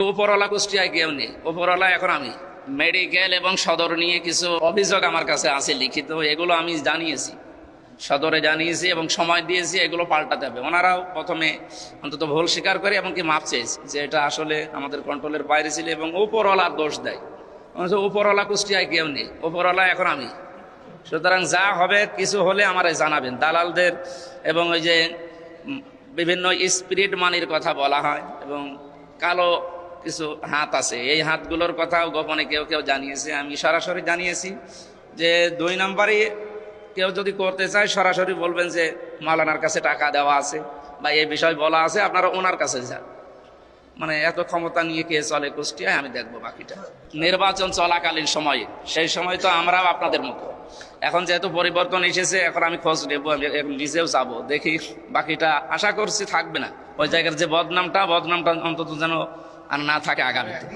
উপরওয়ালা কুষ্টিয়ায় কেউ নেই, উপরওয়ালা এখন আমি। মেডিকেল এবং সদর নিয়ে কিছু অভিযোগ আমার কাছে আছে লিখিত, এগুলো আমি জানিয়েছি, সদরে জানিয়েছি এবং সময় দিয়েছি, এগুলো পাল্টাতে হবে। ওনারাও প্রথমে অন্তত ভুল স্বীকার করে এবং কি মাপ চেয়েছে যে এটা আসলে আমাদের কন্ট্রোলের বাইরে ছিল এবং উপরওয়ালার দোষ দেয়। উপরওয়ালা কুষ্টিয়ায় কেউ নেই, উপরওয়ালা এখন আমি। সুতরাং যা হবে কিছু হলে আমারে জানাবেন। দালালদের এবং ওই যে বিভিন্ন স্পিরিট মানির কথা বলা হয় এবং কালো কিছু হাত আছে, এই হাতগুলোর কথাও গোপনে কেউ কেউ জানিয়েছে। আমি সরাসরি জানিয়েছি যে 2 নম্বরে কেউ যদি করতে চায় সরাসরি বলবেন যে মাওলানার কাছে টাকা দেওয়া আছে বা এই বিষয় বলা আছে, আপনারা ওনার কাছে যান। মানে এত ক্ষমতা নিয়ে কে চলে কুষ্টিয়ায়, আমি দেখবো বাকিটা। নির্বাচন চলাকালীন সময়ে, সেই সময় তো আমরাও আপনাদের মতো। এখন যেহেতু পরিবর্তন এসেছে, এখন আমি খোঁজ নেবো, আমি নিজেও যাবো, দেখি বাকিটা। আশা করছি থাকবে না ওই জায়গার যে বদনামটা অন্তত যেন আর না থাকে আগামীতে।